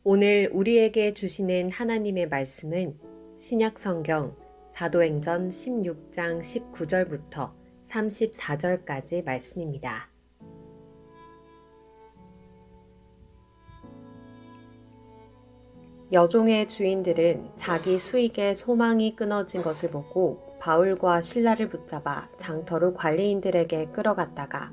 오늘 우리에게 주시는 하나님의 말씀은 신약 성경 사도행전 16장 19절부터 34절까지 말씀입니다. 여종의 주인들은 자기 수익에 소망이 끊어진 것을 보고 바울과 실라를 붙잡아 장터로 관리인들에게 끌어갔다가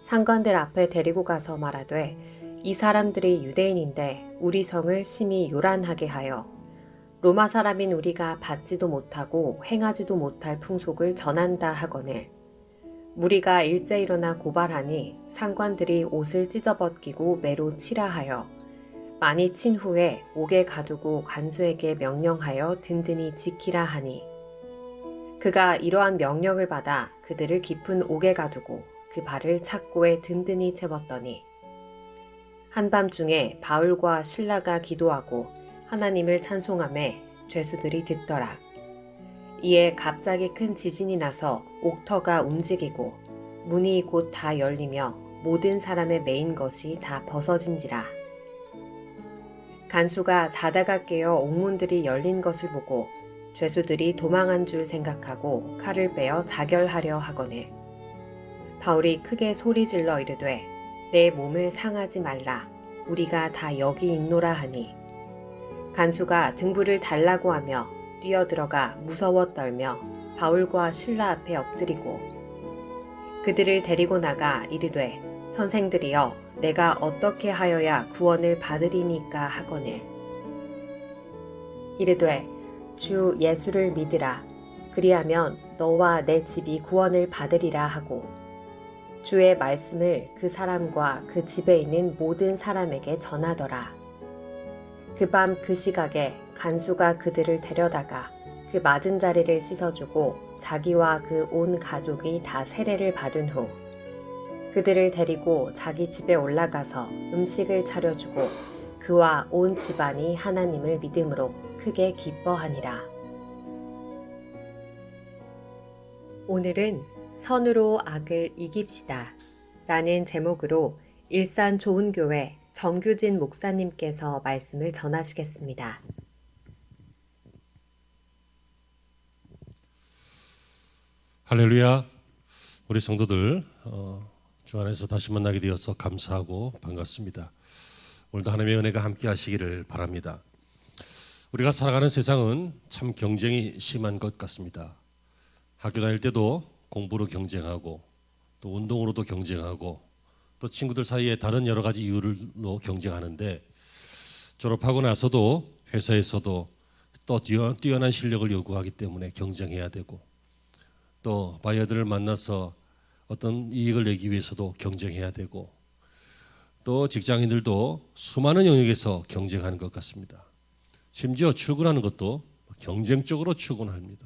상관들 앞에 데리고 가서 말하되 이 사람들이 유대인인데 우리 성을 심히 요란하게 하여 로마 사람인 우리가 받지도 못하고 행하지도 못할 풍속을 전한다 하거늘 무리가 일제 일어나 고발하니 상관들이 옷을 찢어벗기고 매로 치라 하여 많이 친 후에 옥에 가두고 간수에게 명령하여 든든히 지키라 하니 그가 이러한 명령을 받아 그들을 깊은 옥에 가두고 그 발을 착고에 든든히 채웠더니 한밤중에 바울과 실라가 기도하고 하나님을 찬송하매 죄수들이 듣더라. 이에 갑자기 큰 지진이 나서 옥터가 움직이고 문이 곧 다 열리며 모든 사람의 매인 것이 다 벗어진지라. 간수가 자다가 깨어 옥문들이 열린 것을 보고 죄수들이 도망한 줄 생각하고 칼을 빼어 자결하려 하거늘 바울이 크게 소리질러 이르되 내 몸을 상하지 말라 우리가 다 여기 있노라 하니 간수가 등불을 달라고 하며 뛰어들어가 무서워 떨며 바울과 실라 앞에 엎드리고 그들을 데리고 나가 이르되 선생들이여 내가 어떻게 하여야 구원을 받으리니까 하거늘 이르되 주 예수를 믿으라 그리하면 너와 내 집이 구원을 받으리라 하고 주의 말씀을 그 사람과 그 집에 있는 모든 사람에게 전하더라. 그 밤 그 시각에 간수가 그들을 데려다가 그 맞은 자리를 씻어주고 자기와 그 온 가족이 다 세례를 받은 후 그들을 데리고 자기 집에 올라가서 음식을 차려주고 그와 온 집안이 하나님을 믿음으로 크게 기뻐하니라. 오늘은 선으로 악을 이깁시다 라는 제목으로 일산 좋은교회 정규진 목사님께서 말씀을 전하시겠습니다. 할렐루야. 우리 성도들 주 안에서 다시 만나게 되어서 감사하고 반갑습니다. 오늘도 하나님의 은혜가 함께 하시기를 바랍니다. 우리가 살아가는 세상은 참 경쟁이 심한 것 같습니다. 학교 다닐 때도 공부로 경쟁하고 또 운동으로도 경쟁하고 또 친구들 사이에 다른 여러 가지 이유로 경쟁하는데 졸업하고 나서도 회사에서도 또 뛰어난 실력을 요구하기 때문에 경쟁해야 되고 또 바이어들을 만나서 어떤 이익을 내기 위해서도 경쟁해야 되고 또 직장인들도 수많은 영역에서 경쟁하는 것 같습니다. 심지어 출근하는 것도 경쟁적으로 출근합니다.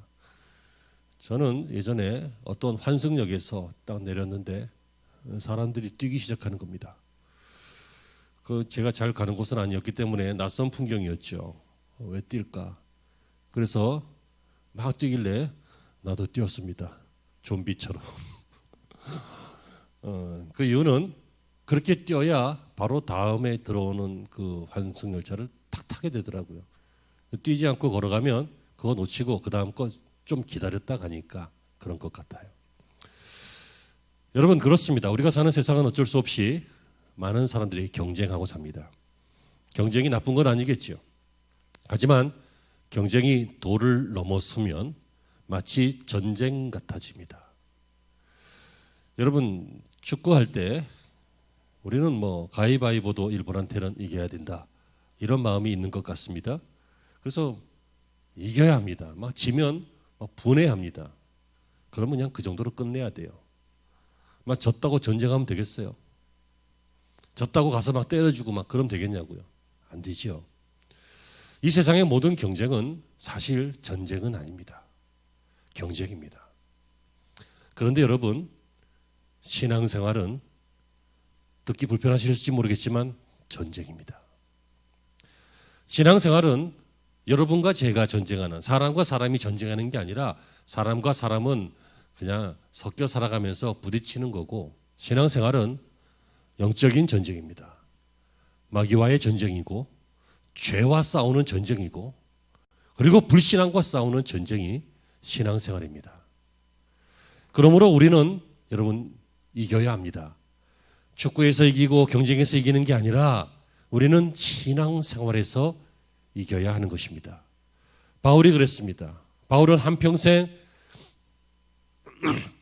저는 예전에 어떤 환승역에서 딱 내렸는데 사람들이 뛰기 시작하는 겁니다. 제가 잘 가는 곳은 아니었기 때문에 낯선 풍경이었죠. 왜 뛸까? 그래서 막 뛰길래 나도 뛰었습니다. 좀비처럼. 그 이유는 그렇게 뛰어야 바로 다음에 들어오는 그 환승열차를 탁 타게 되더라고요. 뛰지 않고 걸어가면 그거 놓치고 그 다음 거 좀 기다렸다 가니까 그런 것 같아요. 여러분 그렇습니다. 우리가 사는 세상은 어쩔 수 없이 많은 사람들이 경쟁하고 삽니다. 경쟁이 나쁜 건 아니겠죠. 하지만 경쟁이 도를 넘어서면 마치 전쟁 같아집니다. 여러분 축구할 때 우리는 가위바위보도 일본한테는 이겨야 된다 이런 마음이 있는 것 같습니다. 그래서 이겨야 합니다. 막 지면 막 분해합니다. 그러면 그냥 그 정도로 끝내야 돼요. 막 졌다고 전쟁하면 되겠어요? 졌다고 가서 막 때려주고 막 그러면 되겠냐고요? 안 되지요. 이 세상의 모든 경쟁은 사실 전쟁은 아닙니다. 경쟁입니다. 그런데 여러분 신앙생활은 듣기 불편하실지 모르겠지만 전쟁입니다. 신앙생활은 여러분과 제가 전쟁하는 사람과 사람이 전쟁하는 게 아니라 사람과 사람은 그냥 섞여 살아가면서 부딪히는 거고 신앙생활은 영적인 전쟁입니다. 마귀와의 전쟁이고 죄와 싸우는 전쟁이고 그리고 불신앙과 싸우는 전쟁이 신앙생활입니다. 그러므로 우리는 여러분 이겨야 합니다. 축구에서 이기고 경쟁에서 이기는 게 아니라 우리는 신앙생활에서 이겨야 하는 것입니다. 바울이 그랬습니다. 바울은 한평생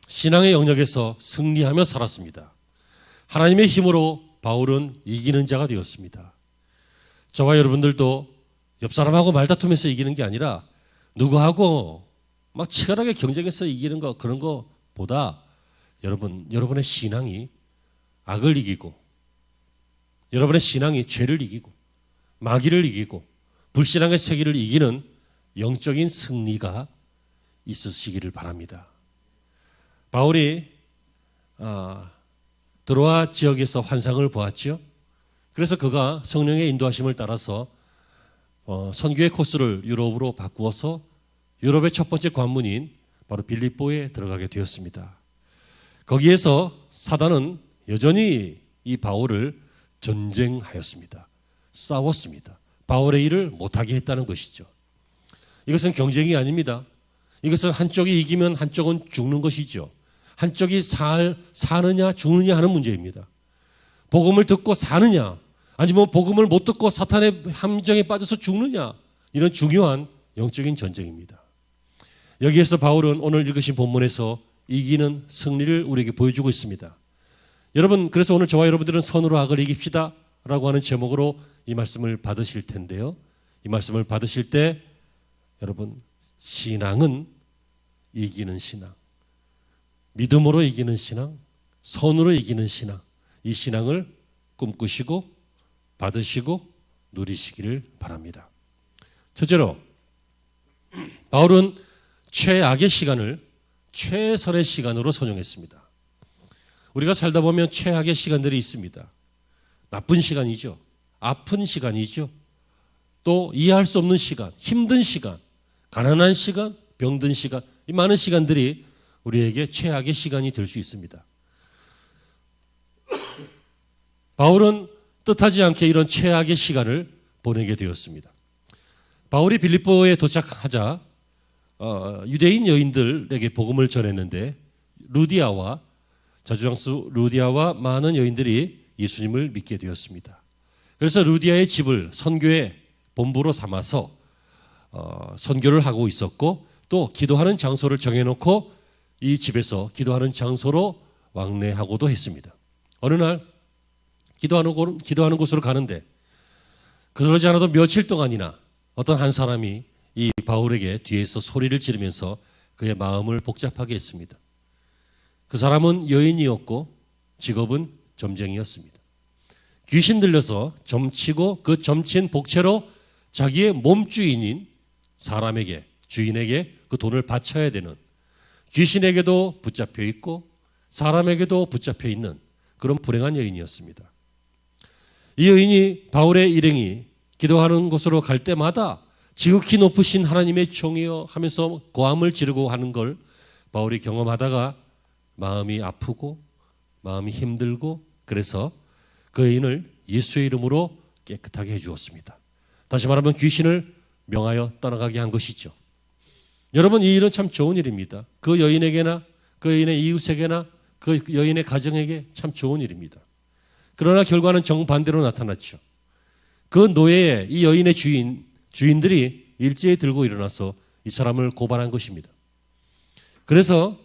신앙의 영역에서 승리하며 살았습니다. 하나님의 힘으로 바울은 이기는 자가 되었습니다. 저와 여러분들도 옆 사람하고 말다투면서 이기는 게 아니라 누구하고 막 치열하게 경쟁해서 이기는 거 그런 거보다 여러분의 신앙이 악을 이기고 여러분의 신앙이 죄를 이기고 마귀를 이기고 불신앙의 세계를 이기는 영적인 승리가 있으시기를 바랍니다. 바울이 드로아 지역에서 환상을 보았죠. 그래서 그가 성령의 인도하심을 따라서 선교의 코스를 유럽으로 바꾸어서 유럽의 첫 번째 관문인 바로 빌립보에 들어가게 되었습니다. 거기에서 사단은 여전히 이 바울을 전쟁하였습니다. 싸웠습니다. 바울의 일을 못하게 했다는 것이죠. 이것은 경쟁이 아닙니다. 이것은 한쪽이 이기면 한쪽은 죽는 것이죠. 한쪽이 사느냐 죽느냐 하는 문제입니다. 복음을 듣고 사느냐 아니면 복음을 못 듣고 사탄의 함정에 빠져서 죽느냐 이런 중요한 영적인 전쟁입니다. 여기에서 바울은 오늘 읽으신 본문에서 이기는 승리를 우리에게 보여주고 있습니다. 여러분 그래서 오늘 저와 여러분들은 선으로 악을 이깁시다 라고 하는 제목으로 이 말씀을 받으실 텐데요. 이 말씀을 받으실 때 여러분 신앙은 이기는 신앙, 믿음으로 이기는 신앙, 선으로 이기는 신앙, 이 신앙을 꿈꾸시고 받으시고 누리시기를 바랍니다. 첫째로 바울은 최악의 시간을 최선의 시간으로 선용했습니다. 우리가 살다 보면 최악의 시간들이 있습니다. 나쁜 시간이죠. 아픈 시간이죠. 또 이해할 수 없는 시간, 힘든 시간, 가난한 시간, 병든 시간, 이 많은 시간들이 우리에게 최악의 시간이 될 수 있습니다. 바울은 뜻하지 않게 이런 최악의 시간을 보내게 되었습니다. 바울이 빌립보에 도착하자 유대인 여인들에게 복음을 전했는데 루디아와 자주장수 루디아와 많은 여인들이 예수님을 믿게 되었습니다. 그래서 루디아의 집을 선교의 본부로 삼아서 선교를 하고 있었고 또 기도하는 장소를 정해놓고 이 집에서 기도하는 장소로 왕래하고도 했습니다. 어느 날 기도하는 곳으로 가는데 그러지 않아도 며칠 동안이나 어떤 한 사람이 이 바울에게 뒤에서 소리를 지르면서 그의 마음을 복잡하게 했습니다. 그 사람은 여인이었고 직업은 점쟁이였습니다. 귀신 들려서 점치고 그 점친 복채로 자기의 몸주인인 사람에게 주인에게 그 돈을 바쳐야 되는 귀신에게도 붙잡혀 있고 사람에게도 붙잡혀 있는 그런 불행한 여인이었습니다. 이 여인이 바울의 일행이 기도하는 곳으로 갈 때마다 지극히 높으신 하나님의 종이여 하면서 고함을 지르고 하는 걸 바울이 경험하다가 마음이 아프고 마음이 힘들고 그래서 그 여인을 예수의 이름으로 깨끗하게 해주었습니다. 다시 말하면 귀신을 명하여 떠나가게 한 것이죠. 여러분 이 일은 참 좋은 일입니다. 그 여인에게나 그 여인의 이웃에게나 그 여인의 가정에게 참 좋은 일입니다. 그러나 결과는 정반대로 나타났죠. 그 노예의 이 여인의 주인들이 일제히 들고 일어나서 이 사람을 고발한 것입니다. 그래서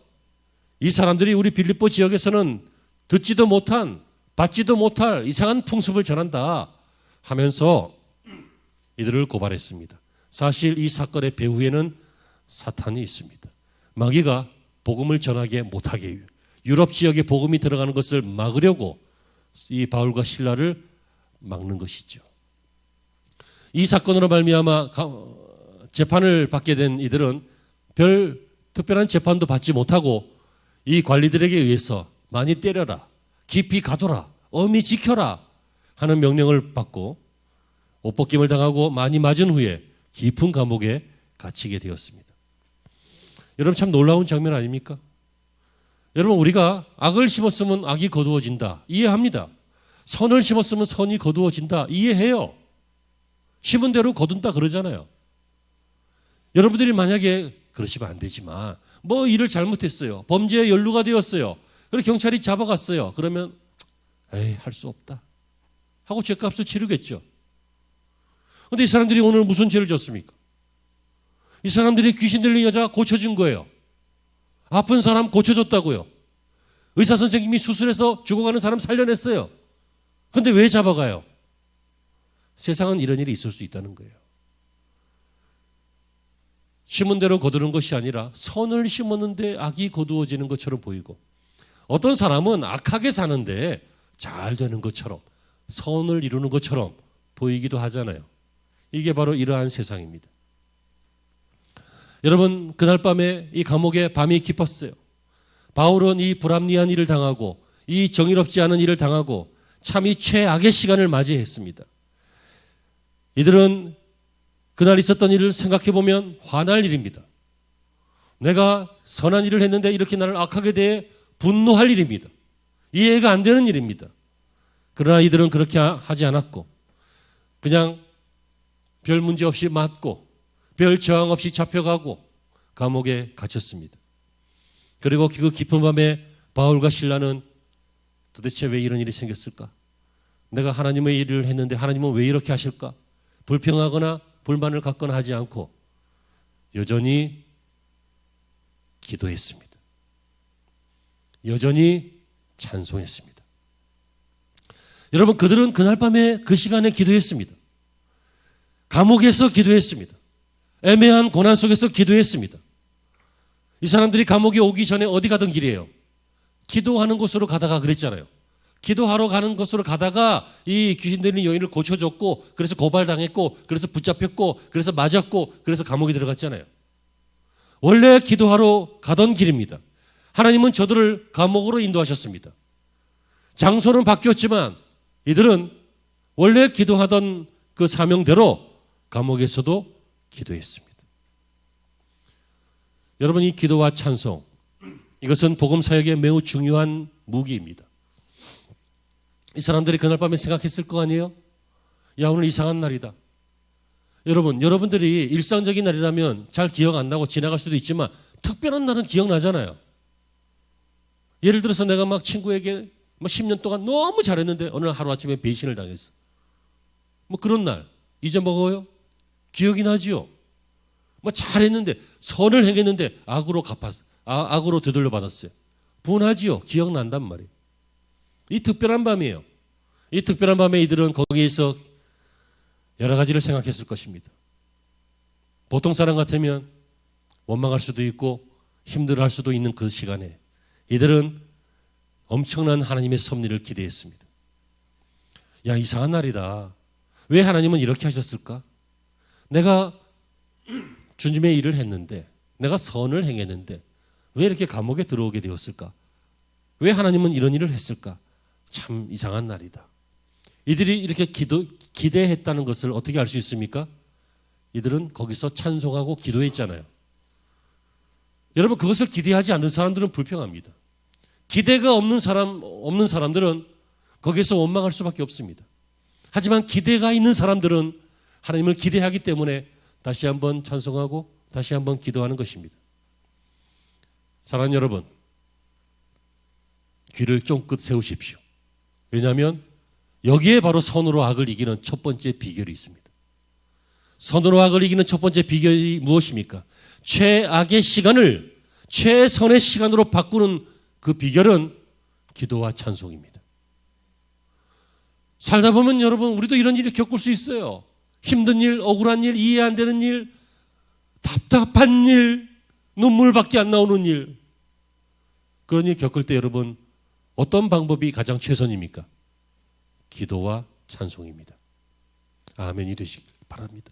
이 사람들이 우리 빌립보 지역에서는 듣지도 못한 받지도 못할 이상한 풍습을 전한다 하면서 이들을 고발했습니다. 사실 이 사건의 배후에는 사탄이 있습니다. 마귀가 복음을 전하게 못하게 유럽 지역에 복음이 들어가는 것을 막으려고 이 바울과 실라를 막는 것이죠. 이 사건으로 말미암아 재판을 받게 된 이들은 별 특별한 재판도 받지 못하고 이 관리들에게 의해서 많이 때려라, 깊이 가둬라, 엄히 지켜라 하는 명령을 받고 옷벗김을 당하고 많이 맞은 후에 깊은 감옥에 갇히게 되었습니다. 여러분 참 놀라운 장면 아닙니까? 여러분 우리가 악을 심었으면 악이 거두어진다. 이해합니다. 선을 심었으면 선이 거두어진다. 이해해요. 심은 대로 거둔다 그러잖아요. 여러분들이 만약에 그러시면 안 되지만 뭐 일을 잘못했어요. 범죄에 연루가 되었어요. 그래서 경찰이 잡아갔어요. 그러면 에이, 할 수 없다 하고 죄값을 치르겠죠. 그런데 이 사람들이 오늘 무슨 죄를 졌습니까? 이 사람들이 귀신 들린 여자 고쳐준 거예요. 아픈 사람 고쳐줬다고요. 의사 선생님이 수술해서 죽어가는 사람 살려냈어요. 그런데 왜 잡아가요? 세상은 이런 일이 있을 수 있다는 거예요. 심은 대로 거두는 것이 아니라 선을 심었는데 악이 거두어지는 것처럼 보이고, 어떤 사람은 악하게 사는데 잘 되는 것처럼, 선을 이루는 것처럼 보이기도 하잖아요. 이게 바로 이러한 세상입니다. 여러분, 그날 밤에 이 감옥에 밤이 깊었어요. 바울은 이 불합리한 일을 당하고 이 정의롭지 않은 일을 당하고 참 이 최악의 시간을 맞이했습니다. 이들은 그날 있었던 일을 생각해 보면 화날 일입니다. 내가 선한 일을 했는데 이렇게 나를 악하게 대해 분노할 일입니다. 이해가 안 되는 일입니다. 그러나 이들은 그렇게 하지 않았고 그냥 별 문제 없이 맞고 별 저항 없이 잡혀가고 감옥에 갇혔습니다. 그리고 그 깊은 밤에 바울과 실라는 도대체 왜 이런 일이 생겼을까? 내가 하나님의 일을 했는데 하나님은 왜 이렇게 하실까? 불평하거나 불만을 갖거나 하지 않고 여전히 기도했습니다. 여전히 찬송했습니다. 여러분, 그들은 그날 밤에 그 시간에 기도했습니다. 감옥에서 기도했습니다. 애매한 고난 속에서 기도했습니다. 이 사람들이 감옥에 오기 전에 어디 가던 길이에요? 기도하는 곳으로 가다가 그랬잖아요. 기도하러 가는 곳으로 가다가 이 귀신 들린 여인을 고쳐줬고, 그래서 고발당했고, 그래서 붙잡혔고, 그래서 맞았고, 그래서 감옥에 들어갔잖아요. 원래 기도하러 가던 길입니다. 하나님은 저들을 감옥으로 인도하셨습니다. 장소는 바뀌었지만 이들은 원래 기도하던 그 사명대로 감옥에서도 기도했습니다. 여러분, 이 기도와 찬송, 이것은 복음 사역에 매우 중요한 무기입니다. 이 사람들이 그날 밤에 생각했을 거 아니에요? 야, 오늘 이상한 날이다. 여러분들이 일상적인 날이라면 잘 기억 안 나고 지나갈 수도 있지만 특별한 날은 기억나잖아요. 예를 들어서 내가 막 친구에게 10년 동안 너무 잘했는데 어느 날 하루아침에 배신을 당했어. 뭐 그런 날 잊어먹어요? 기억이 나지요. 뭐 잘했는데, 선을 행했는데 악으로 되돌려 받았어요. 분하지요. 기억난단 말이에요. 이 특별한 밤이에요. 이 특별한 밤에 이들은 거기에서 여러 가지를 생각했을 것입니다. 보통 사람 같으면 원망할 수도 있고 힘들어할 수도 있는 그 시간에 이들은 엄청난 하나님의 섭리를 기대했습니다. 야, 이상한 날이다. 왜 하나님은 이렇게 하셨을까? 내가 주님의 일을 했는데, 내가 선을 행했는데 왜 이렇게 감옥에 들어오게 되었을까? 왜 하나님은 이런 일을 했을까? 참 이상한 날이다. 이들이 이렇게 기대했다는 것을 어떻게 알 수 있습니까? 이들은 거기서 찬송하고 기도했잖아요. 여러분, 그것을 기대하지 않는 사람들은 불평합니다. 기대가 없는 사람들은 거기서 원망할 수밖에 없습니다. 하지만 기대가 있는 사람들은 하나님을 기대하기 때문에 다시 한번 찬송하고 다시 한번 기도하는 것입니다. 사랑하는 여러분, 귀를 쫑긋 세우십시오. 왜냐하면 여기에 바로 선으로 악을 이기는 첫 번째 비결이 있습니다. 선으로 악을 이기는 첫 번째 비결이 무엇입니까? 최악의 시간을 최선의 시간으로 바꾸는 그 비결은 기도와 찬송입니다. 살다 보면 여러분, 우리도 이런 일을 겪을 수 있어요. 힘든 일, 억울한 일, 이해 안 되는 일, 답답한 일, 눈물밖에 안 나오는 일. 그런 일 겪을 때 여러분, 어떤 방법이 가장 최선입니까? 기도와 찬송입니다. 아멘이 되시길 바랍니다.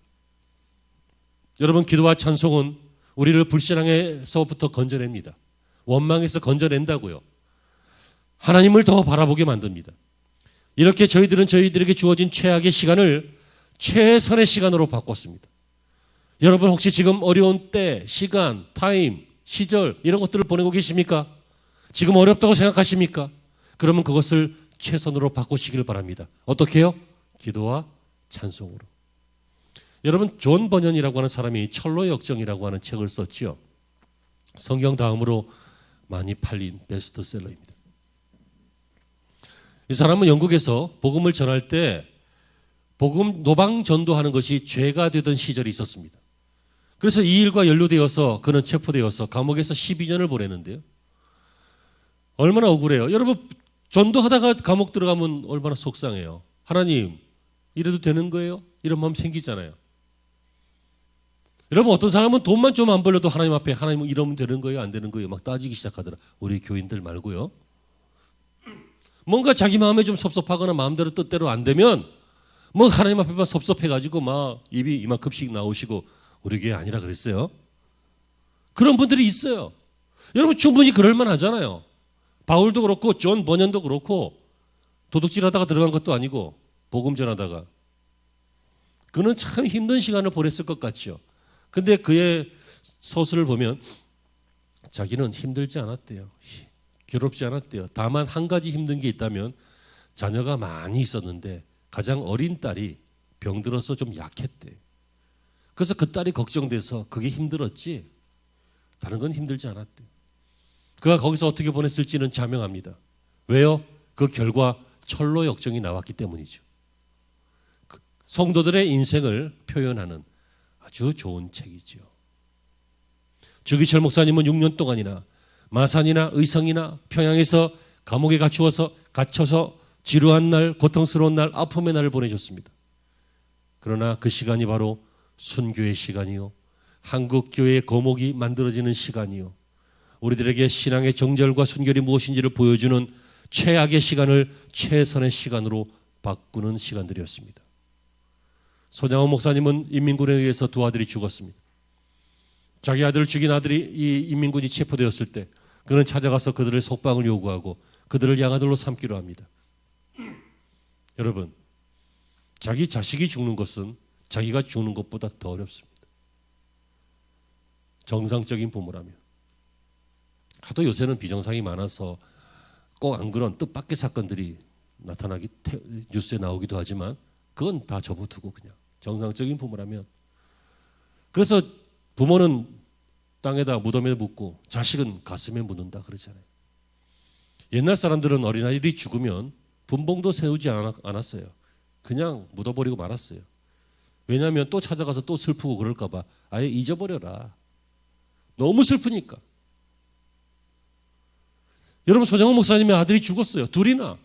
여러분, 기도와 찬송은 우리를 불신앙에서부터 건져냅니다. 원망에서 건져낸다고요. 하나님을 더 바라보게 만듭니다. 이렇게 저희들에게 주어진 최악의 시간을 최선의 시간으로 바꿨습니다. 여러분, 혹시 지금 어려운 때, 시간, 타임, 시절 이런 것들을 보내고 계십니까? 지금 어렵다고 생각하십니까? 그러면 그것을 최선으로 바꾸시길 바랍니다. 어떻게 해요? 기도와 찬송으로. 여러분 존 버년이라고 하는 사람이 철로의 역정이라고 하는 책을 썼죠. 성경 다음으로 많이 팔린 베스트셀러입니다. 이 사람은 영국에서 복음을 전할 때 복음 노방 전도하는 것이 죄가 되던 시절이 있었습니다. 그래서 이 일과 연루되어서 그는 체포되어서 감옥에서 12년을 보내는데요. 얼마나 억울해요. 여러분 전도하다가 감옥 들어가면 얼마나 속상해요. 하나님 이래도 되는 거예요? 이런 마음 생기잖아요. 여러분 어떤 사람은 돈만 좀 안 벌려도 하나님 앞에 하나님 이러면 되는 거예요? 안 되는 거예요? 막 따지기 시작하더라. 우리 교인들 말고요. 뭔가 자기 마음에 좀 섭섭하거나 마음대로 뜻대로 안 되면 뭐 하나님 앞에만 섭섭해가지고 막 입이 이만큼씩 나오시고 우리 교회 아니라 그랬어요. 그런 분들이 있어요. 여러분 충분히 그럴만 하잖아요. 바울도 그렇고 존 버년도 그렇고 도둑질하다가 들어간 것도 아니고 복음 전하다가 그는 참 힘든 시간을 보냈을 것 같죠. 근데 그의 서술을 보면 자기는 힘들지 않았대요. 괴롭지 않았대요. 다만 한 가지 힘든 게 있다면 자녀가 많이 있었는데 가장 어린 딸이 병들어서 좀 약했대요. 그래서 그 딸이 걱정돼서 그게 힘들었지 다른 건 힘들지 않았대요. 그가 거기서 어떻게 보냈을지는 자명합니다. 왜요? 그 결과 철로 역정이 나왔기 때문이죠. 성도들의 인생을 표현하는 아주 좋은 책이죠. 주기철 목사님은 6년 동안이나 마산이나 의성이나 평양에서 감옥에 갇혀서 지루한 날, 고통스러운 날, 아픔의 날을 보내셨습니다. 그러나 그 시간이 바로 순교의 시간이요, 한국 교회의 거목이 만들어지는 시간이요, 우리들에게 신앙의 정절과 순결이 무엇인지를 보여주는 최악의 시간을 최선의 시간으로 바꾸는 시간들이었습니다. 손양원 목사님은 인민군에 의해서 두 아들이 죽었습니다. 자기 아들을 죽인 아들이 이 인민군이 체포되었을 때 그는 찾아가서 그들의 속방을 요구하고 그들을 양아들로 삼기로 합니다. 여러분, 자기 자식이 죽는 것은 자기가 죽는 것보다 더 어렵습니다. 정상적인 부모라면. 하도 요새는 비정상이 많아서 꼭 안 그런 뜻밖의 사건들이 뉴스에 나오기도 하지만 그건 다 접어두고 그냥 정상적인 부모라면. 그래서 부모는 땅에다 무덤에 묻고 자식은 가슴에 묻는다 그러잖아요. 옛날 사람들은 어린아이들이 죽으면 분봉도 세우지 않았어요. 그냥 묻어버리고 말았어요. 왜냐하면 또 찾아가서 또 슬프고 그럴까 봐 아예 잊어버려라. 너무 슬프니까. 여러분 손양원 목사님의 아들이 죽었어요. 둘이나.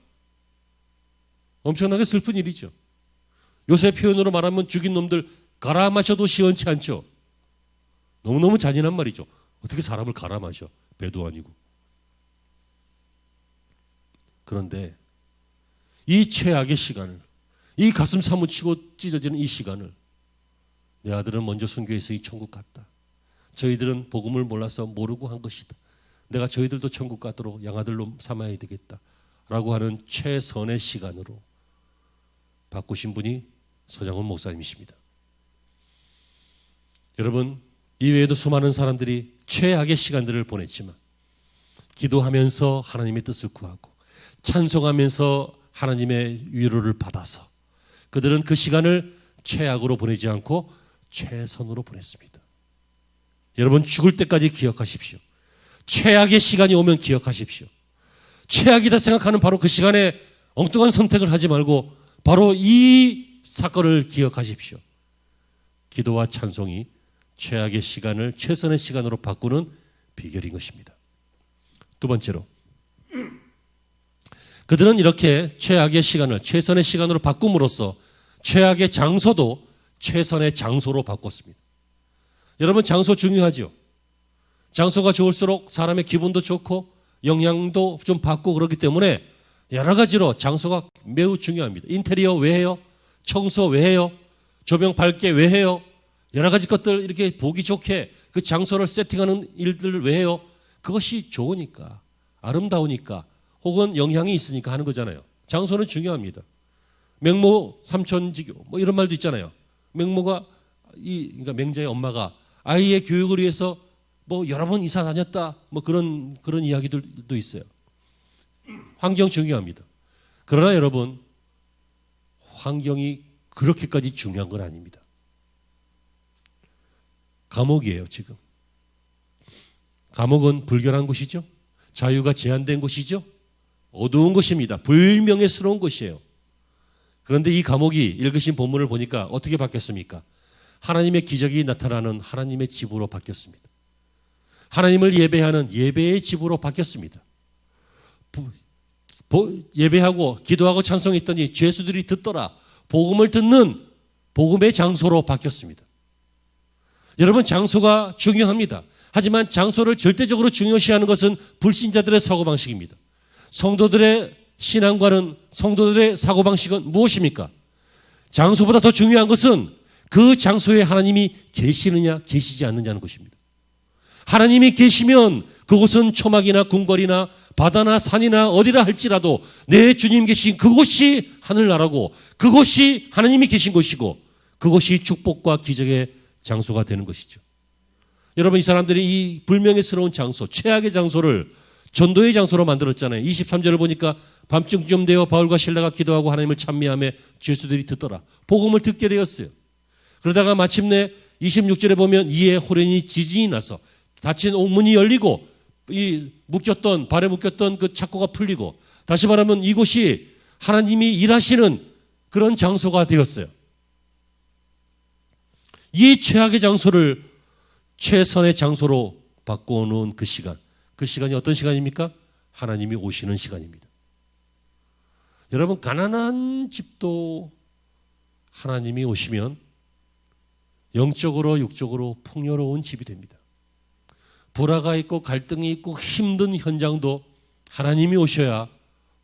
엄청나게 슬픈 일이죠. 요새 표현으로 말하면 죽인 놈들 갈아 마셔도 시원치 않죠. 너무너무 잔인한 말이죠. 어떻게 사람을 갈아 마셔. 배도 아니고. 그런데 이 최악의 시간을, 이 가슴 사무치고 찢어지는 이 시간을 내 아들은 먼저 순교해서 이 천국 갔다. 저희들은 복음을 몰라서 모르고 한 것이다. 내가 저희들도 천국 가도록 양아들로 삼아야 되겠다. 라고 하는 최선의 시간으로 바꾸신 분이 손양원 목사님이십니다. 여러분, 이외에도 수많은 사람들이 최악의 시간들을 보냈지만 기도하면서 하나님의 뜻을 구하고 찬송하면서 하나님의 위로를 받아서 그들은 그 시간을 최악으로 보내지 않고 최선으로 보냈습니다. 여러분 죽을 때까지 기억하십시오. 최악의 시간이 오면 기억하십시오. 최악이다 생각하는 바로 그 시간에 엉뚱한 선택을 하지 말고 바로 이 사건을 기억하십시오. 기도와 찬송이 최악의 시간을 최선의 시간으로 바꾸는 비결인 것입니다. 두 번째로 그들은 이렇게 최악의 시간을 최선의 시간으로 바꿈으로써 최악의 장소도 최선의 장소로 바꿨습니다. 여러분 장소 중요하죠. 장소가 좋을수록 사람의 기분도 좋고 영향도 좀 받고 그렇기 때문에 여러 가지로 장소가 매우 중요합니다. 인테리어 왜 해요? 청소 왜 해요? 조명 밝게 왜 해요? 여러 가지 것들 이렇게 보기 좋게 그 장소를 세팅하는 일들을 왜 해요? 그것이 좋으니까, 아름다우니까, 혹은 영향이 있으니까 하는 거잖아요. 장소는 중요합니다. 맹모 삼천지교 뭐 이런 말도 있잖아요. 맹모가 그러니까 맹자의 엄마가 아이의 교육을 위해서 뭐 여러 번 이사 다녔다 뭐 그런 이야기들도 있어요. 환경 중요합니다. 그러나 여러분 환경이 그렇게까지 중요한 건 아닙니다. 감옥이에요, 지금. 감옥은 불결한 곳이죠. 자유가 제한된 곳이죠. 어두운 곳입니다. 불명예스러운 곳이에요. 그런데 이 감옥이 읽으신 본문을 보니까 어떻게 바뀌었습니까? 하나님의 기적이 나타나는 하나님의 집으로 바뀌었습니다. 하나님을 예배하는 예배의 집으로 바뀌었습니다. 예배하고 기도하고 찬송했더니 죄수들이 듣더라. 복음을 듣는 복음의 장소로 바뀌었습니다. 여러분, 장소가 중요합니다. 하지만 장소를 절대적으로 중요시하는 것은 불신자들의 사고방식입니다. 성도들의 신앙과는, 성도들의 사고방식은 무엇입니까? 장소보다 더 중요한 것은 그 장소에 하나님이 계시느냐 계시지 않느냐는 것입니다. 하나님이 계시면 그곳은 초막이나 궁궐이나 바다나 산이나 어디라 할지라도 내 주님 계신 그곳이 하늘나라고, 그곳이 하나님이 계신 곳이고, 그곳이 축복과 기적의 장소가 되는 것이죠. 여러분, 이 사람들이 이 불명예스러운 장소, 최악의 장소를 전도의 장소로 만들었잖아요. 23절을 보니까 밤중쯤 되어 바울과 실라가 기도하고 하나님을 찬미하며 죄수들이 듣더라. 복음을 듣게 되었어요. 그러다가 마침내 26절에 보면 이에 호련히 지진이 나서 닫힌 옥문이 열리고 이 발에 묶였던 그 착고가 풀리고, 다시 말하면 이곳이 하나님이 일하시는 그런 장소가 되었어요. 이 최악의 장소를 최선의 장소로 바꿔놓은 그 시간이 어떤 시간입니까? 하나님이 오시는 시간입니다. 여러분, 가난한 집도 하나님이 오시면 영적으로 육적으로 풍요로운 집이 됩니다. 불화가 있고 갈등이 있고 힘든 현장도 하나님이 오셔야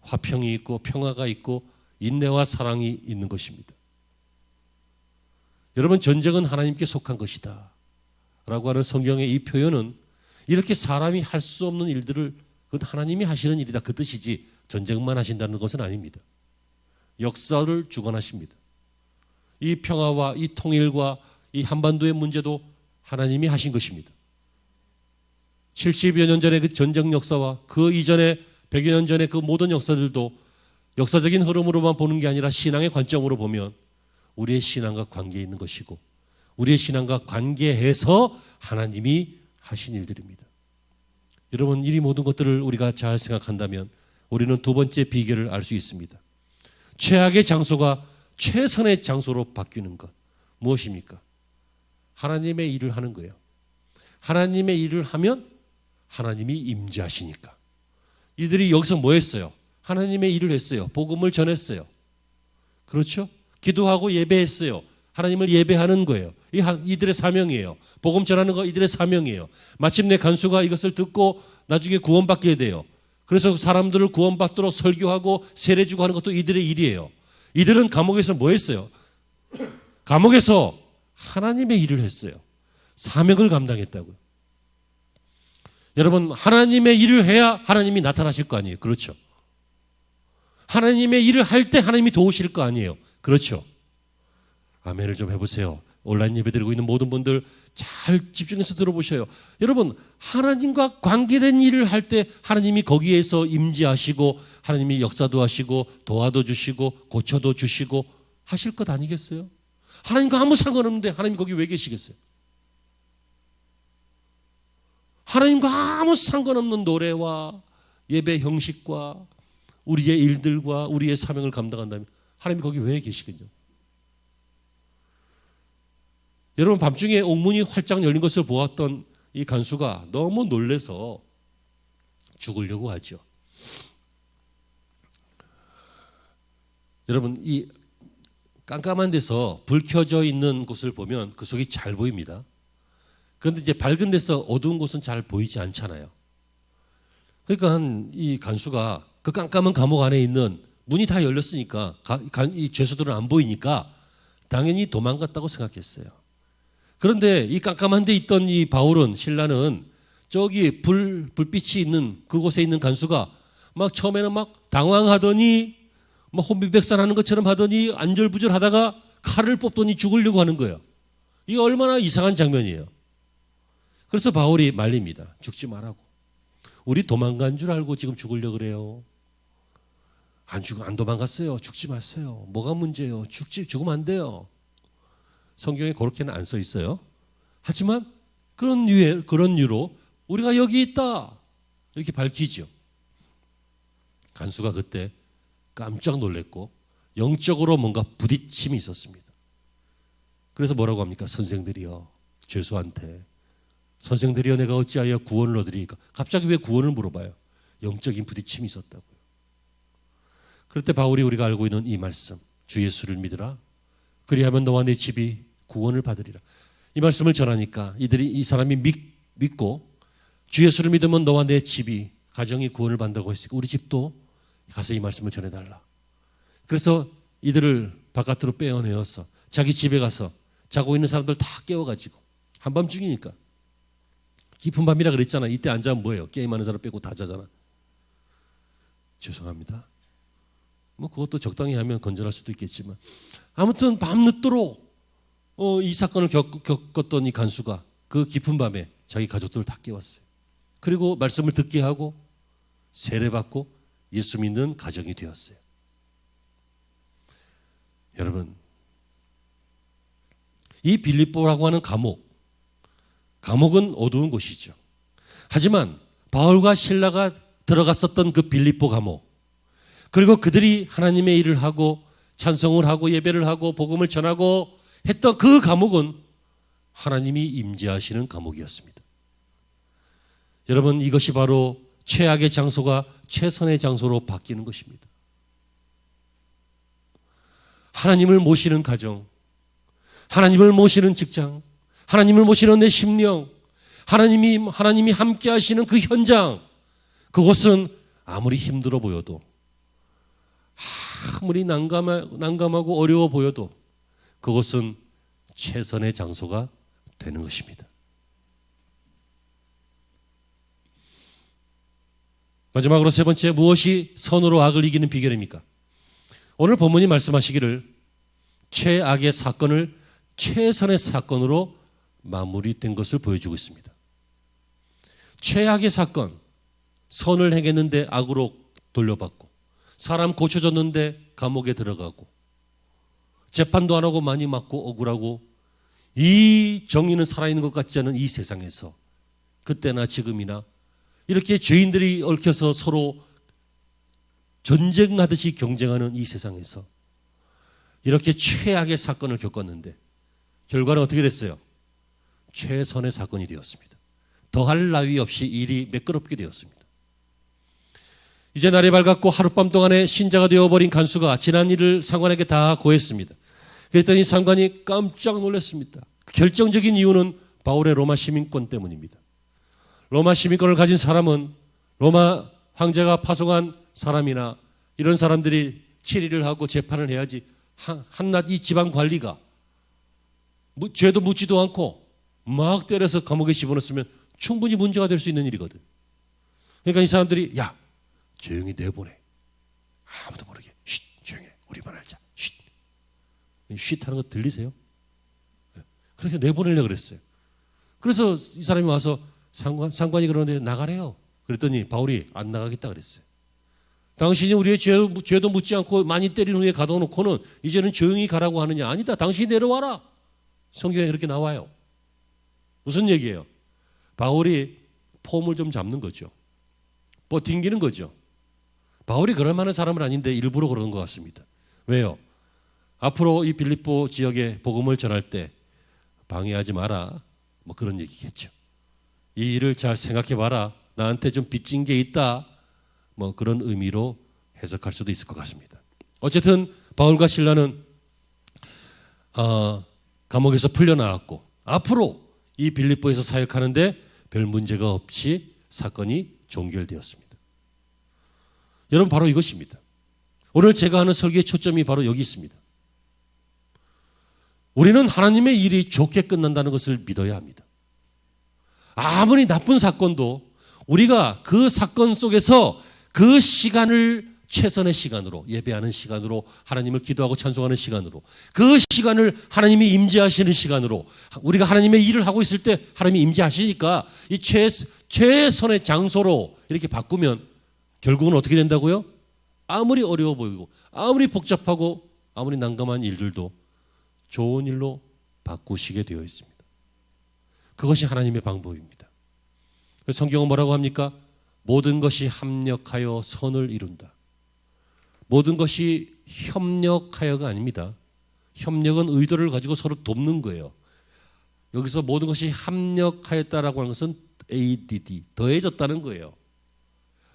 화평이 있고 평화가 있고 인내와 사랑이 있는 것입니다. 여러분, 전쟁은 하나님께 속한 것이다 라고 하는 성경의 이 표현은 이렇게 사람이 할 수 없는 일들을 그건 하나님이 하시는 일이다, 그 뜻이지 전쟁만 하신다는 것은 아닙니다. 역사를 주관하십니다. 이 평화와 이 통일과 이 한반도의 문제도 하나님이 하신 것입니다. 70여 년 전의 그 전쟁 역사와 그 이전에 100여 년 전의 그 모든 역사들도 역사적인 흐름으로만 보는 게 아니라 신앙의 관점으로 보면 우리의 신앙과 관계에 있는 것이고, 우리의 신앙과 관계해서 하나님이 하신 일들입니다. 여러분, 이 모든 것들을 우리가 잘 생각한다면 우리는 두 번째 비결을 알 수 있습니다. 최악의 장소가 최선의 장소로 바뀌는 것, 무엇입니까? 하나님의 일을 하는 거예요. 하나님의 일을 하면 하나님이 임재하시니까. 이들이 여기서 뭐 했어요? 하나님의 일을 했어요. 복음을 전했어요. 그렇죠? 기도하고 예배했어요. 하나님을 예배하는 거예요. 이들의 사명이에요. 복음 전하는 거 이들의 사명이에요. 마침내 간수가 이것을 듣고 나중에 구원받게 돼요. 그래서 사람들을 구원받도록 설교하고 세례 주고 하는 것도 이들의 일이에요. 이들은 감옥에서 뭐 했어요? 감옥에서 하나님의 일을 했어요. 사명을 감당했다고요. 여러분, 하나님의 일을 해야 하나님이 나타나실 거 아니에요. 그렇죠? 하나님의 일을 할 때 하나님이 도우실 거 아니에요. 그렇죠? 아멘을 좀 해보세요. 온라인 예배 드리고 있는 모든 분들 잘 집중해서 들어보셔요. 여러분, 하나님과 관계된 일을 할 때 하나님이 거기에서 임재하시고 하나님이 역사도 하시고 도와도 주시고 고쳐도 주시고 하실 것 아니겠어요? 하나님과 아무 상관없는데 하나님 거기 왜 계시겠어요? 하나님과 아무 상관없는 노래와 예배 형식과 우리의 일들과 우리의 사명을 감당한다면 하나님이 거기 왜 계시겠냐? 여러분, 밤중에 옥문이 활짝 열린 것을 보았던 이 간수가 너무 놀라서 죽으려고 하죠. 여러분, 이 깜깜한 데서 불 켜져 있는 곳을 보면 그 속이 잘 보입니다. 그런데 이제 밝은 데서 어두운 곳은 잘 보이지 않잖아요. 그러니까 이 간수가 그 깜깜한 감옥 안에 있는 문이 다 열렸으니까 이 죄수들은 안 보이니까 당연히 도망갔다고 생각했어요. 그런데 이 깜깜한 데 있던 이 바울은, 신라는 저기 불빛이 있는 그곳에 있는 간수가 막 처음에는 막 당황하더니 막 혼비백산하는 것처럼 하더니 안절부절하다가 칼을 뽑더니 죽으려고 하는 거예요. 이게 얼마나 이상한 장면이에요. 그래서 바울이 말립니다. 죽지 말라고. 우리 도망간 줄 알고 지금 죽으려고 그래요. 안 도망갔어요. 죽지 마세요. 뭐가 문제예요? 죽으면 안 돼요. 성경에 그렇게는 안 써 있어요. 하지만 그런 유로 우리가 여기 있다 이렇게 밝히죠. 간수가 그때 깜짝 놀랐고 영적으로 뭔가 부딪힘이 있었습니다. 그래서 뭐라고 합니까? 선생들이여, 죄수한테 선생들이여, 내가 어찌하여 구원을 얻으리까? 갑자기 왜 구원을 물어봐요? 영적인 부딪힘이 있었다고요. 그럴 때 바울이 우리가 알고 있는 이 말씀, 주 예수를 믿으라, 그리하면 너와 내 집이 구원을 받으리라. 이 말씀을 전하니까 이 사람이 믿고 주 예수를 믿으면 너와 내 집이, 가정이 구원을 받는다고 했으니까 우리 집도 가서 이 말씀을 전해달라. 그래서 이들을 바깥으로 빼어내어서 자기 집에 가서 자고 있는 사람들 다 깨워가지고, 한밤중이니까, 깊은 밤이라 그랬잖아. 이때 안 자면 뭐예요? 게임하는 사람 빼고 다 자잖아. 죄송합니다. 뭐 그것도 적당히 하면 건전할 수도 있겠지만, 아무튼 밤늦도록 이 사건을 겪었던 이 간수가 그 깊은 밤에 자기 가족들을 다 깨웠어요. 그리고 말씀을 듣게 하고 세례받고 예수 믿는 가정이 되었어요. 여러분, 이 빌립보라고 하는 감옥은 어두운 곳이죠. 하지만 바울과 실라가 들어갔었던 그 빌립보 감옥, 그리고 그들이 하나님의 일을 하고 찬송을 하고 예배를 하고 복음을 전하고 했던 그 감옥은 하나님이 임재하시는 감옥이었습니다. 여러분, 이것이 바로 최악의 장소가 최선의 장소로 바뀌는 것입니다. 하나님을 모시는 가정, 하나님을 모시는 직장, 하나님을 모시는 내 심령, 하나님이 함께 하시는 그 현장, 그곳은 아무리 힘들어 보여도, 아무리 난감하고 어려워 보여도 그것은 최선의 장소가 되는 것입니다. 마지막으로 세 번째, 무엇이 선으로 악을 이기는 비결입니까? 오늘 본문이 말씀하시기를 최악의 사건을 최선의 사건으로 마무리된 것을 보여주고 있습니다. 최악의 사건, 선을 행했는데 악으로 돌려받고, 사람 고쳐줬는데 감옥에 들어가고, 재판도 안 하고 많이 맞고 억울하고, 이 정의는 살아있는 것 같지 않은 이 세상에서 그때나 지금이나 이렇게 죄인들이 얽혀서 서로 전쟁하듯이 경쟁하는 이 세상에서 이렇게 최악의 사건을 겪었는데 결과는 어떻게 됐어요? 최선의 사건이 되었습니다. 더할 나위 없이 일이 매끄럽게 되었습니다. 이제 날이 밝았고 하룻밤 동안에 신자가 되어버린 간수가 지난 일을 상관에게 다 고했습니다. 그랬더니 상관이 깜짝 놀랐습니다. 결정적인 이유는 바울의 로마 시민권 때문입니다. 로마 시민권을 가진 사람은 로마 황제가 파송한 사람이나 이런 사람들이 치리를 하고 재판을 해야지, 한낱 이 지방 관리가 죄도 묻지도 않고 막 때려서 감옥에 집어넣으면 충분히 문제가 될 수 있는 일이거든. 그러니까 이 사람들이 야, 조용히 내보내. 아무도 모르게. 쉿, 조용히 해. 우리만 알자. 쉿. 쉿 하는 거 들리세요? 그렇게 내보내려고 그랬어요. 그래서 이 사람이 와서 상관이 그러는데 나가래요. 그랬더니 바울이 안 나가겠다 그랬어요. 당신이 우리의 죄도 묻지 않고 많이 때린 후에 가둬놓고는 이제는 조용히 가라고 하느냐? 아니다. 당신이 내려와라. 성경에 그렇게 나와요. 무슨 얘기예요? 바울이 폼을 좀 잡는 거죠. 버팅기는 거죠. 바울이 그럴 만한 사람은 아닌데 일부러 그러는 것 같습니다. 왜요? 앞으로 이 빌립보 지역에 복음을 전할 때 방해하지 마라. 뭐 그런 얘기겠죠. 이 일을 잘 생각해봐라. 나한테 좀 빚진 게 있다. 뭐 그런 의미로 해석할 수도 있을 것 같습니다. 어쨌든 바울과 실라는 감옥에서 풀려나왔고 앞으로 이 빌립보에서 사역하는데 별 문제가 없이 사건이 종결되었습니다. 여러분, 바로 이것입니다. 오늘 제가 하는 설교의 초점이 바로 여기 있습니다. 우리는 하나님의 일이 좋게 끝난다는 것을 믿어야 합니다. 아무리 나쁜 사건도 우리가 그 사건 속에서 그 시간을 최선의 시간으로, 예배하는 시간으로, 하나님을 기도하고 찬송하는 시간으로, 그 시간을 하나님이 임재하시는 시간으로, 우리가 하나님의 일을 하고 있을 때 하나님이 임재하시니까 이 최선의 장소로 이렇게 바꾸면 결국은 어떻게 된다고요? 아무리 어려워 보이고 아무리 복잡하고 아무리 난감한 일들도 좋은 일로 바꾸시게 되어 있습니다. 그것이 하나님의 방법입니다. 성경은 뭐라고 합니까? 모든 것이 합력하여 선을 이룬다. 모든 것이 협력하여가 아닙니다. 협력은 의도를 가지고 서로 돕는 거예요. 여기서 모든 것이 합력하였다라고 하는 것은 ADD, 더해졌다는 거예요.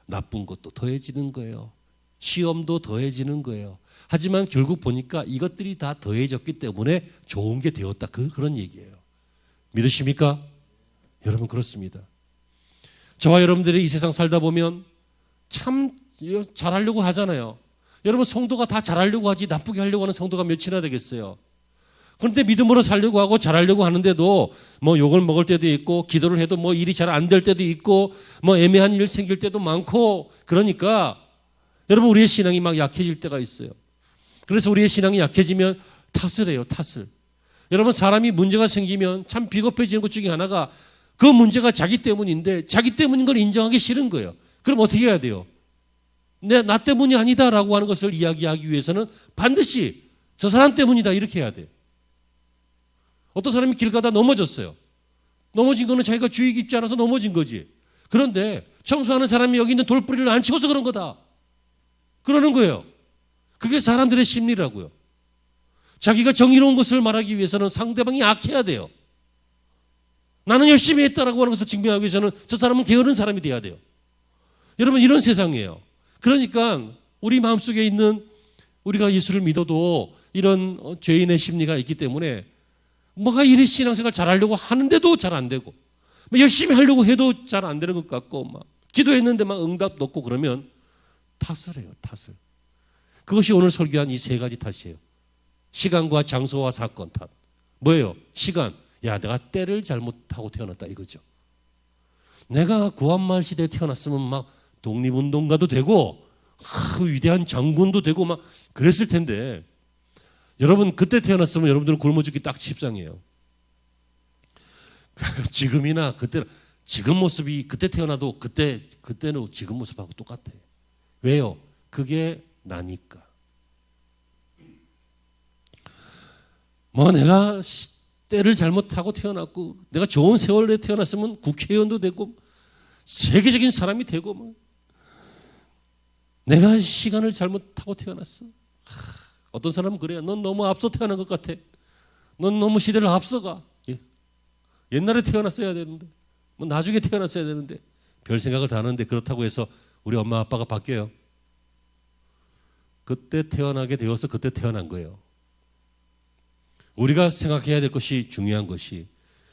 나쁜 것도 더해지는 거예요. 시험도 더해지는 거예요. 하지만 결국 보니까 이것들이 다 더해졌기 때문에 좋은 게 되었다. 그런 얘기예요. 믿으십니까? 여러분 그렇습니다. 저와 여러분들이 이 세상 살다 보면 참 잘하려고 하잖아요. 여러분 성도가 다 잘하려고 하지 나쁘게 하려고 하는 성도가 몇이나 되겠어요. 그런데 믿음으로 살려고 하고 잘하려고 하는데도 뭐 욕을 먹을 때도 있고 기도를 해도 뭐 일이 잘 안 될 때도 있고 뭐 애매한 일 생길 때도 많고 그러니까 여러분 우리의 신앙이 막 약해질 때가 있어요. 그래서 우리의 신앙이 약해지면 탓을 해요. 탓을. 여러분 사람이 문제가 생기면 참 비겁해지는 것 중에 하나가 그 문제가 자기 때문인데 자기 때문인 걸 인정하기 싫은 거예요. 그럼 어떻게 해야 돼요? 나 때문이 아니다라고 하는 것을 이야기하기 위해서는 반드시 저 사람 때문이다 이렇게 해야 돼요. 어떤 사람이 길 가다 넘어졌어요. 넘어진 거는 자기가 주의 깊지 않아서 넘어진 거지. 그런데 청소하는 사람이 여기 있는 돌뿌리를 안 치워서 그런 거다. 그러는 거예요. 그게 사람들의 심리라고요. 자기가 정의로운 것을 말하기 위해서는 상대방이 악해야 돼요. 나는 열심히 했다라고 하는 것을 증명하기 위해서는 저 사람은 게으른 사람이 돼야 돼요. 여러분 이런 세상이에요. 그러니까 우리 마음속에 있는 우리가 예수를 믿어도 이런 죄인의 심리가 있기 때문에 뭐가 이리 신앙생활 잘하려고 하는데도 잘 안 되고 열심히 하려고 해도 잘 안 되는 것 같고 막 기도했는데 막 응답도 없고 그러면 탓을 해요. 탓을. 그것이 오늘 설교한 이 세 가지 탓이에요. 시간과 장소와 사건 탓. 뭐예요? 시간. 야 내가 때를 잘못하고 태어났다 이거죠. 내가 구한말 시대에 태어났으면 막 독립운동가도 되고 위대한 장군도 되고 막 그랬을 텐데 여러분 그때 태어났으면 여러분들은 굶어 죽기 딱 십상이에요. 지금이나 그때 지금 모습이 그때 태어나도 그때는 지금 모습하고 똑같아. 왜요? 그게 나니까. 뭐 내가 때를 잘못하고 태어났고 내가 좋은 세월에 태어났으면 국회의원도 되고 세계적인 사람이 되고 뭐 내가 시간을 잘못하고 태어났어. 어떤 사람은 그래요. 넌 너무 앞서 태어난 것 같아. 넌 너무 시대를 앞서가. 옛날에 태어났어야 되는데 뭐 나중에 태어났어야 되는데 별 생각을 다 하는데 그렇다고 해서 우리 엄마 아빠가 바뀌어요. 그때 태어나게 되어서 그때 태어난 거예요. 우리가 생각해야 될 것이 중요한 것이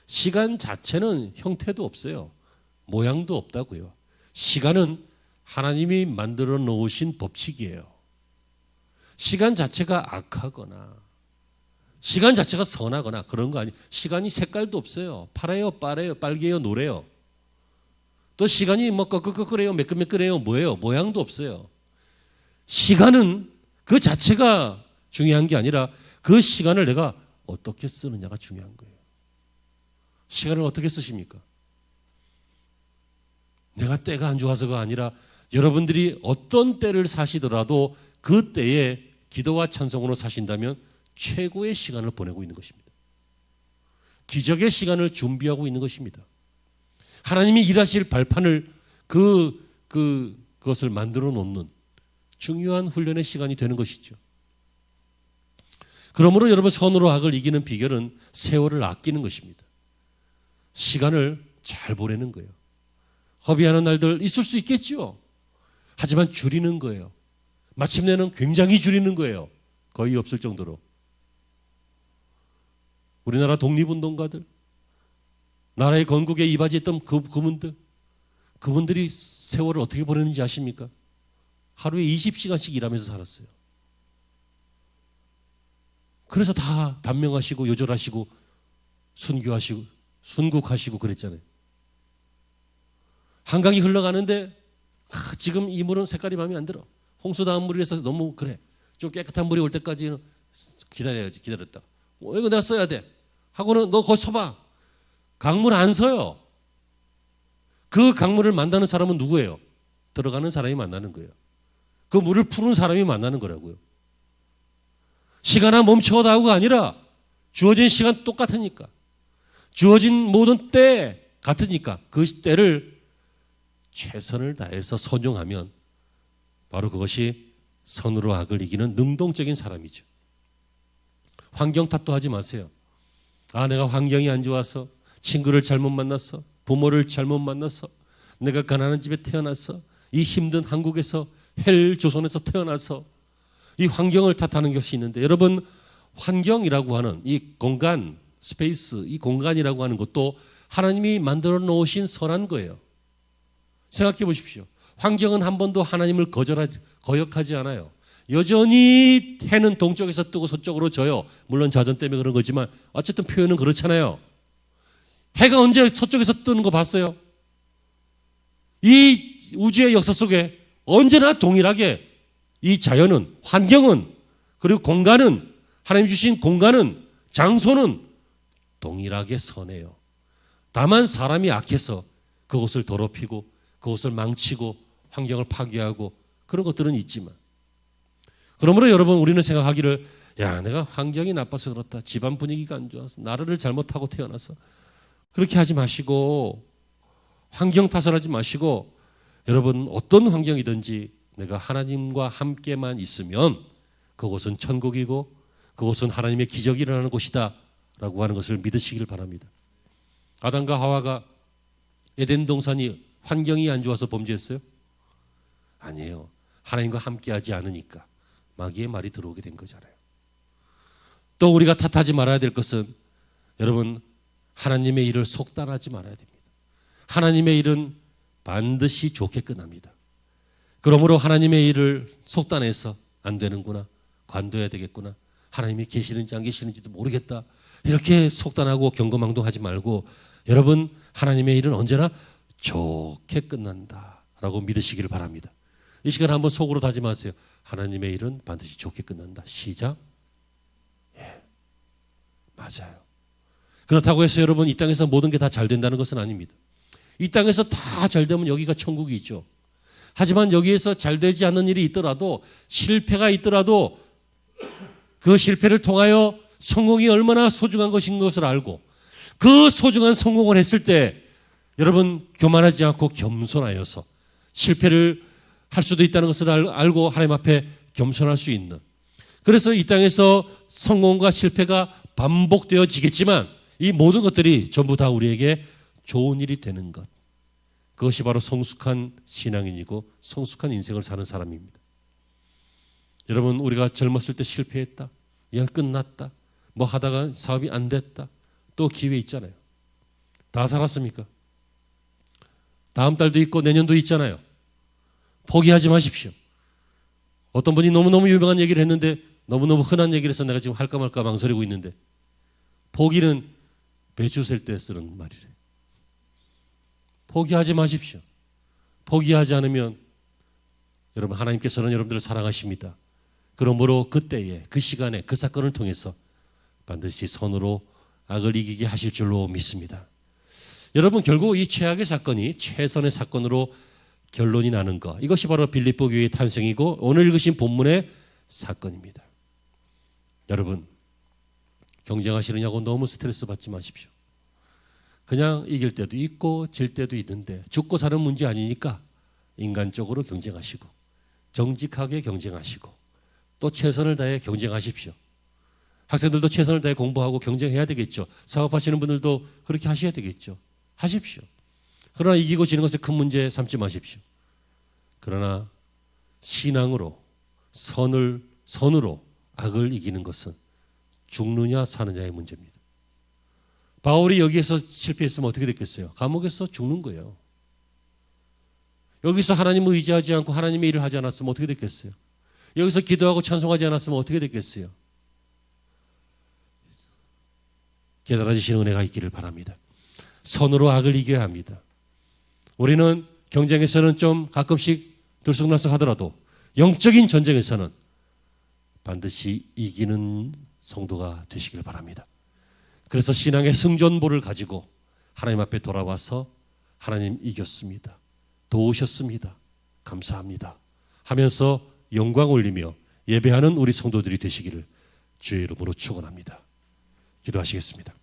시간 자체는 형태도 없어요. 모양도 없다고요. 시간은 하나님이 만들어 놓으신 법칙이에요. 시간 자체가 악하거나 시간 자체가 선하거나 그런 거 아니에요. 시간이 색깔도 없어요. 파래요, 빨개요, 노래요. 또 시간이 뭐 끄끄끄끄래요, 매끈매끈해요, 뭐예요? 모양도 없어요. 시간은 그 자체가 중요한 게 아니라 그 시간을 내가 어떻게 쓰느냐가 중요한 거예요. 시간을 어떻게 쓰십니까? 내가 때가 안 좋아서가 아니라 여러분들이 어떤 때를 사시더라도 그 때에 기도와 찬송으로 사신다면 최고의 시간을 보내고 있는 것입니다. 기적의 시간을 준비하고 있는 것입니다. 하나님이 일하실 발판을 그것을 만들어 놓는 중요한 훈련의 시간이 되는 것이죠. 그러므로 여러분 선으로 악을 이기는 비결은 세월을 아끼는 것입니다. 시간을 잘 보내는 거예요. 허비하는 날들 있을 수 있겠죠. 하지만 줄이는 거예요. 마침내는 굉장히 줄이는 거예요. 거의 없을 정도로. 우리나라 독립운동가들, 나라의 건국에 이바지했던 그분들이 세월을 어떻게 보내는지 아십니까? 하루에 20시간씩 일하면서 살았어요. 그래서 다 단명하시고 요절하시고 순교하시고 순국하시고 그랬잖아요. 한강이 흘러가는데 지금 이 물은 색깔이 마음에 안 들어. 홍수 다음 물이라서 너무 그래. 좀 깨끗한 물이 올 때까지는 기다려야지. 기다렸다. 이거 내가 써야 돼. 하고는 너 거기 서봐. 강물 안 서요. 그 강물을 만나는 사람은 누구예요? 들어가는 사람이 만나는 거예요. 그 물을 푸는 사람이 만나는 거라고요. 시간아 멈춰다오가 아니라 주어진 시간 똑같으니까. 주어진 모든 때 같으니까 그 때를 최선을 다해서 선용하면 바로 그것이 선으로 악을 이기는 능동적인 사람이죠. 환경 탓도 하지 마세요. 내가 환경이 안 좋아서, 친구를 잘못 만났어, 부모를 잘못 만났어, 내가 가난한 집에 태어나서, 이 힘든 한국에서, 헬 조선에서 태어나서 이 환경을 탓하는 것이 있는데, 여러분, 환경이라고 하는 이 공간, 스페이스, 이 공간이라고 하는 것도 하나님이 만들어 놓으신 선한 거예요. 생각해 보십시오. 환경은 한 번도 하나님을 거역하지 않아요. 여전히 해는 동쪽에서 뜨고 서쪽으로 져요. 물론 자전 때문에 그런 거지만 어쨌든 표현은 그렇잖아요. 해가 언제 서쪽에서 뜨는 거 봤어요? 이 우주의 역사 속에 언제나 동일하게 이 자연은, 환경은, 그리고 공간은, 하나님 주신 공간은, 장소는 동일하게 선해요. 다만 사람이 악해서 그것을 더럽히고 그것을 망치고 환경을 파괴하고 그런 것들은 있지만, 그러므로 여러분, 우리는 생각하기를 내가 환경이 나빠서 그렇다, 집안 분위기가 안 좋아서, 나라를 잘못하고 태어나서, 그렇게 하지 마시고, 환경 탓을 하지 마시고, 여러분, 어떤 환경이든지 내가 하나님과 함께만 있으면 그곳은 천국이고 그곳은 하나님의 기적이 일어나는 곳이다 라고 하는 것을 믿으시길 바랍니다. 아담과 하와가 에덴 동산이 환경이 안 좋아서 범죄했어요? 아니에요. 하나님과 함께하지 않으니까 마귀의 말이 들어오게 된 거잖아요. 또 우리가 탓하지 말아야 될 것은, 여러분, 하나님의 일을 속단하지 말아야 됩니다. 하나님의 일은 반드시 좋게 끝납니다. 그러므로 하나님의 일을 속단해서 안 되는구나, 관둬야 되겠구나, 하나님이 계시는지 안 계시는지도 모르겠다, 이렇게 속단하고 경거망동하지 말고, 여러분, 하나님의 일은 언제나 좋게 끝난다라고 믿으시기를 바랍니다. 이 시간 한번 속으로 다짐하세요. 하나님의 일은 반드시 좋게 끝난다. 시작. 맞아요. 그렇다고 해서 여러분, 이 땅에서 모든 게 다 잘 된다는 것은 아닙니다. 이 땅에서 다 잘 되면 여기가 천국이 있죠. 하지만 여기에서 잘 되지 않는 일이 있더라도, 실패가 있더라도 그 실패를 통하여 성공이 얼마나 소중한 것인 것을 알고, 그 소중한 성공을 했을 때 여러분, 교만하지 않고 겸손하여서 실패를 할 수도 있다는 것을 알고 하나님 앞에 겸손할 수 있는, 그래서 이 땅에서 성공과 실패가 반복되어지겠지만 이 모든 것들이 전부 다 우리에게 좋은 일이 되는 것, 그것이 바로 성숙한 신앙인이고 성숙한 인생을 사는 사람입니다. 여러분, 우리가 젊었을 때 실패했다, 끝났다, 뭐 하다가 사업이 안 됐다, 또 기회 있잖아요. 다 살았습니까? 다음 달도 있고 내년도 있잖아요. 포기하지 마십시오. 어떤 분이 너무너무 유명한 얘기를 했는데, 너무너무 흔한 얘기를 해서 내가 지금 할까 말까 망설이고 있는데, 포기는 배추 셀 때 쓰는 말이래. 포기하지 마십시오. 포기하지 않으면 여러분, 하나님께서는 여러분들을 사랑하십니다. 그러므로 그때에, 그 시간에, 그 사건을 통해서 반드시 선으로 악을 이기게 하실 줄로 믿습니다. 여러분, 결국 이 최악의 사건이 최선의 사건으로 결론이 나는 것, 이것이 바로 빌립보 교회의 탄생이고 오늘 읽으신 본문의 사건입니다. 여러분, 경쟁하시느냐고 너무 스트레스 받지 마십시오. 그냥 이길 때도 있고 질 때도 있는데, 죽고 사는 문제 아니니까 인간적으로 경쟁하시고 정직하게 경쟁하시고 또 최선을 다해 경쟁하십시오. 학생들도 최선을 다해 공부하고 경쟁해야 되겠죠. 사업하시는 분들도 그렇게 하셔야 되겠죠. 하십시오. 그러나 이기고 지는 것에 큰 문제 삼지 마십시오. 그러나 신앙으로, 선으로 악을 이기는 것은 죽느냐 사느냐의 문제입니다. 바울이 여기에서 실패했으면 어떻게 됐겠어요? 감옥에서 죽는 거예요. 여기서 하나님을 의지하지 않고 하나님의 일을 하지 않았으면 어떻게 됐겠어요? 여기서 기도하고 찬송하지 않았으면 어떻게 됐겠어요? 깨달아지시는 은혜가 있기를 바랍니다. 선으로 악을 이겨야 합니다. 우리는 경쟁에서는 좀 가끔씩 들쑥날쑥 하더라도 영적인 전쟁에서는 반드시 이기는 성도가 되시길 바랍니다. 그래서 신앙의 승전보를 가지고 하나님 앞에 돌아와서 하나님 이겼습니다, 도우셨습니다, 감사합니다 하면서 영광 올리며 예배하는 우리 성도들이 되시기를 주의 이름으로 축원합니다. 기도하시겠습니다.